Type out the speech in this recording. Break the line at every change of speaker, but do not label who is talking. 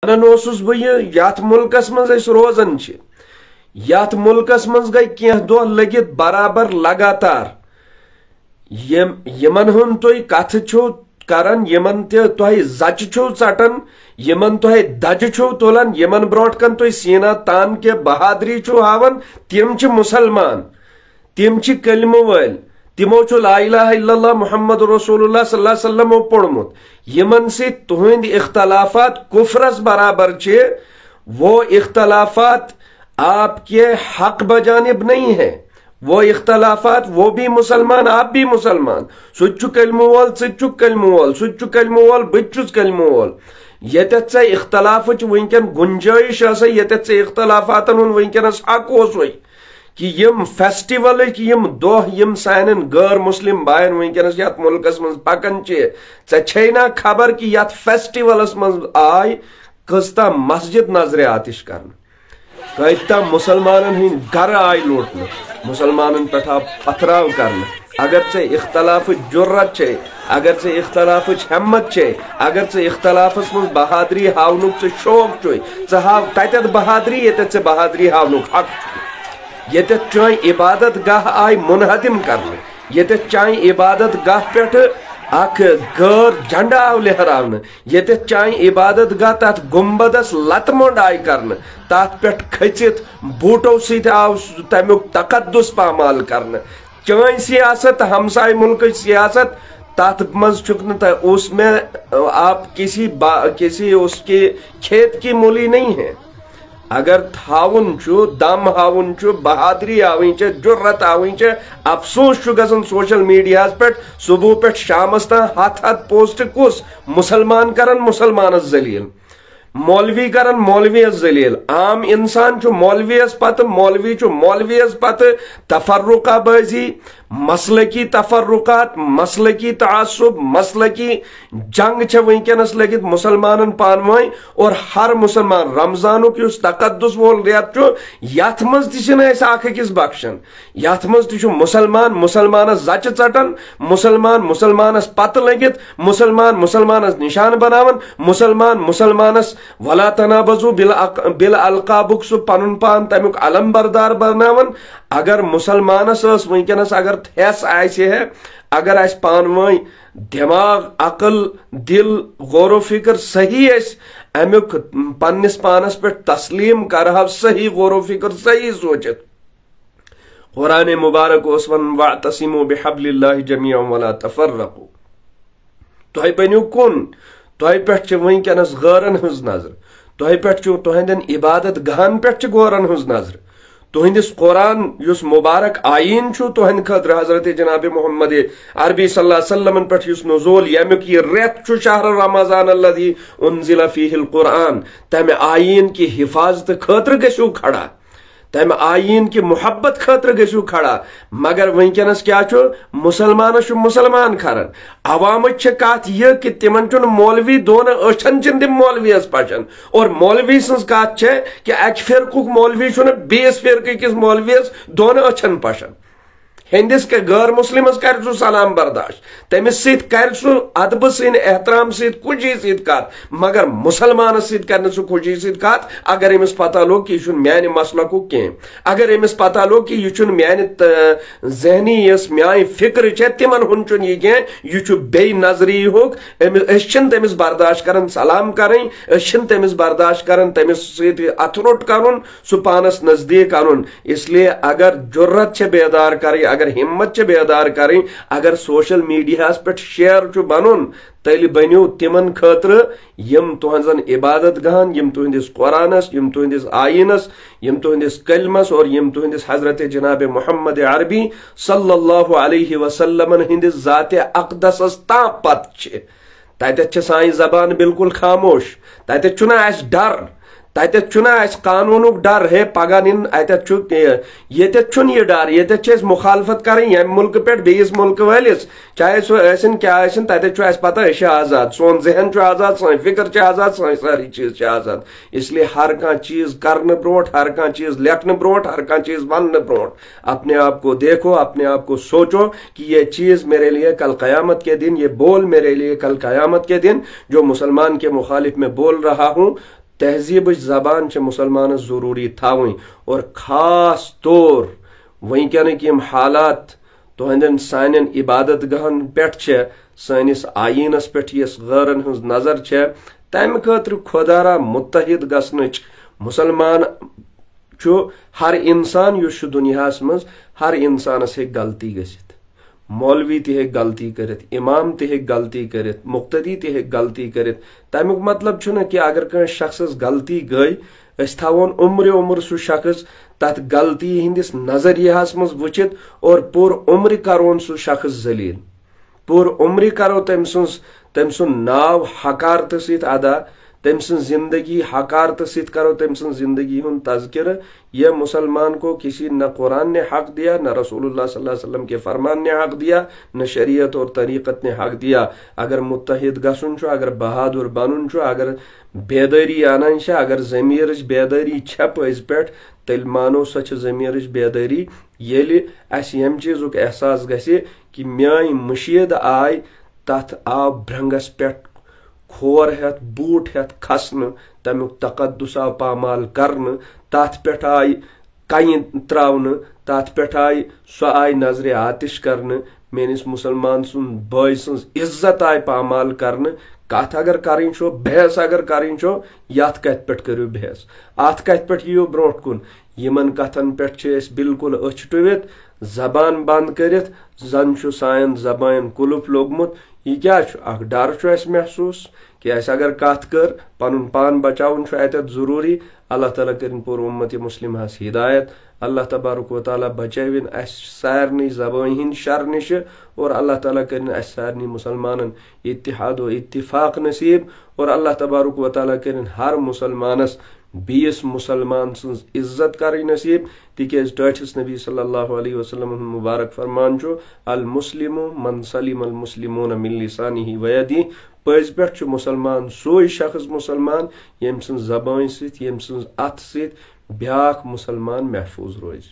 यथ मुल्कस मज रोजान यथ मुल्कस मज गई कह दह लगित बराबर लगातार यमन हुन तुई कथ छो करन यमन तुह जच छो चटन यमन तुह दज छो तुलान यमन ब्रोट कन तुई सीना तान के बहादरी छो हावन तिम च मुसलमान तिम च कलम वल तिमो छु ला इलाहा इल्लल्लाह मुहम्मद रसूलुल्लाह सल्लल्लाहु अलैहि वसल्लम पढ़मुत यमन से तुहंद इख्तलाफात कुफरस बराबर छे वो इख्तलाफात आपके हक बजानिब नहीं है वो इख्तलाफात वो भी मुसलमान आप भी मुसलमान सुच्चु कलमु वोल सुच्चु कलमु वोल सुच्चु कलमु वोल बिचुस कलमु वोल यतत से इख्तलाफ वंकन गुंजाइश यतत से इख्तलाफातन हुन वंकनस हक ओसोय कि यम फेस्टिवल कि यम दोह यम सानन गैर मुस्लिम बायन वंकनस यत मुल्कस मज पकन छे ना खबर कि यत फेस्टिवलस मज आय कस्ता मस्जिद नजर आतिश करन कईता मुसलमानन हिंद घर आय लूटन मुसलमानन पे पथराव करन अगर से इख्तलाफ जुर्रत छे अगर से इख्तलाफ हिम्मत छे अगर से इख्तलाफस मज बहादरी हावनुक से शौक छे हाव तत बहादरी यत से बहादरी हावनुक हक ये चाहे इबादत गाह आय मुनहदिम करने ये चाहे इबादत गाह पे अख गैर झंडा आव लहरावन ये चाहे इबादत गाह तथ गुम्बदस लतमोंड आय करन तथ पे खचित बूटो सत आव तमुक तकद्दुस पामाल करन चाहे सियासत हमसाय मुल्क सियासत तथ मज उसमें आप किसी उसके खेत की मूली नहीं है अगर थावन दम हावन बहादरी आवी जुर्रत आवी अफसोस गसन सोशल मीडिया पे सुबह पे शामस तक हथ पोस्ट कुस मुसलमान करन मुसलमान जलील मौलवी करन मौलवी जलील आम इंसान मौलवीस मौलवीस पत तफर्रुका बाजी मसलकी तफर्रुकात मसलकी तआसुब मसलकी जंग वंकनस लगित मुसलमान पानवाई और हर मुसलमान रमजान तकद्दुस वोल रेत यथ मज अकिस बख्शन यथ मज मुसलमान मुसलमानस जच चटन मुसलमान मुसलमानस पत लगित मुसलमान मुसलमानस निशान बनावन मुसलमान मुसलमानस वला तनाबजु बिल अलकाबुक सु पनुन पान तमुक अलम बरदार बनावन अगर मुसलमानस वंकनस अगर थेस आसे है अगर अस पानवाई दिमाग अकल दिल गौर फिक्र सही अमुक पन्निस पानस पे तस्लीम कर सही गौर फिक्र सही सोचित कुरान मुबारक ओसवन वअतसिमु बिहब्लिल्लाहि जमीअन वला तफर्रकू तुह बनियो कुन तुह पे वंकनस गैरन हज नजर तुह पे तुहंदन इबादत गहन पे गौरन हज नजर तुहंदिस कुरान युस मुबारक आयीन तुहंद खतर हजरत जनाब मोहम्मद अरबी सल्लल्लाहु अलैहि वसल्लम पे युस नुज़ूल यमुक ये रेत शहर रमजान अल्लज़ी उन्ज़िला फ़ीहिल कुरान तमे आयीन की हिफाजत खतर गशु खड़ा तम आयीन की मुहब्बत खतर गशु खड़ा मगर वंकनस क्या मुसलमान मुसलमान खरन अवाम कत यह कि तिमन मौलवी दोन अछन तिम मौलवी पचन और मौलवी सज कत कि अक फिरकुक मौलवी बेस फिरक किस मौलवी दोन अछन पचन हिंदिस के गैर मुस्लिम कर सलाम बर्दाश्त तमिस कर अदब सन एहतराम खुशी कत मगर मुसलमान कर खुशी कत अगर अमिस पता लोग कि यह म्यान मसलक कह अगर अमिस पता लोग कि यह म्यान जहनी यस म्यान फिक्र तिमन हुन यह कह यह बे नजरी होक तमिस बर्दाश्त कर सलाम करें तमिस बर्दाश्त कर तमिस अथरोट कर सह पानस नजदीक अन इसलिए अगर जुर्रत बेदार कर अगर हिम्मत बेदार करें अगर सोशल मीडिया पे शेयर बन तेल बनो तिमन खतर यम तुहन इबादत गहन यम तुहंदिस कुरानस यम तुहंदिस आयीनस यम तुहंदिस कलमस और यम तुहंदिस हजरत जनाब मोहम्मद अरबी सल्लल्लाहु अलैहि वसल्लम हिंदिस जात अक़दसस ता पत तत सानी जबान बिल्कुल खामोश तत डर तत कानूनुक डर है पगह निन ये डर ये मुखालफत करें यम मुल्क पे बेस मुल्क वालिस चाहे सह क्या तत पता आजाद सोन जहन आजाद सन फिक्र आजाद सन सारी चीज आजाद इसलिए हर कह चीज करने ब्रोट हर कह चीज लेखन ब्रोट हर कह चीज वन ब्रोट अपने आप को देखो अपने आप को सोचो कि ये चीज मेरे लिए कल कयामत के दिन ये बोल मेरे लिए कल कयामत के दिन जो मुसलमान के मुखालिफ में बोल रहा हूं तहजीब जबान मुसलमान जरूरी थावनी और खास तौर वनकनक यम हालात तुहंदन सान इबादत गहन पे सनिस आयीनस पे गैरन हज नजर तम खतर खुदारा मुत्तहिद गसनच मुसलमान हर इंसान युस दुनियास मज हर इंसानस हे गलती गसित मौलवी ते गलती करित इमाम ते गलती करित मुक्तदी ते गलती करित तमुक मतलब छुना कि अगर कह शख्स गलती गई अस थवन उम्र सह शख्स तथ गलती हिंदिस नजरियास मज वुचित और पूर उम्र करोन सह शख्स जलील पूर उम्र करो तम सुन नाव हकारत सहित अदा तम जिंदगी हकारत सहित करो तम जिंदगी हुन तज़किर। यह मुसलमान को किसी न कुरान ने हक दिया, न रसूलुल्लाह सल्लल्लाहु अलैहि वसल्लम के फरमान ने हक दिया, न शरीयत और तरीक़त ने हक दिया। अगर मुत्तहिद गसुन छो, अगर बहादुर बनून छो, अगर बेदारी आनान छे, अगर ज़मीर बेदारी छे पज़ पे तेल मानो सो ज़मीर बेदारी येलि अस यम चीज़ुक एहसास गसे कि म्यान मुशीद आय तथ आव भ्रंगस पे खोर हेत बूट हेत खसन तमुक तकद्दुस आव पामाल करन तथ पे आय कन त्रावन तथ पे आय सो आय नजर आतिश करन मेनिस मुसलमान सुन भाई सज इज्जत आय पामाल करन। कथ अगर करें छो बहस अगर करें छो यथ कथ पे करू बहस अत कथ पे यो ब्रोट कुन यमन कथन पे बिल्कुल अच टुवित जबान बंद करित जन सान जबान कुलुफ लोगमुत। यह क्या डर महसूस कि अगर कथ कर पनुन पान बचाउन अत जरूरी। अल्लाह ताला करिन पूर उम्मत मुस्लिम हिदायत। अल्लाह तबारक व तआला बचाविन सारनी जबान हिंद शर निश और अल्लाह ताला करिन सारनी मुसलमान इत्तिहाद व इत्तिफाक नसीब और अल्लाह तबारक व तआला करिन हर मुसलमानस बीस मुसलमान सज इज्जत कर नसीब। तिकेज टाठिस नबी सल्लल्लाहु अलैहि वसल्लम मुबारक फरमान छो अल मुस्लिमु मन सलिम अल मुस्लिमून मिन लिसानिही व यदिही। पज पे मुसलमान सोई शख्स मुसलमान यम सज जबान सत यम सज अथ सत ब्याख मुसलमान महफूज रोज।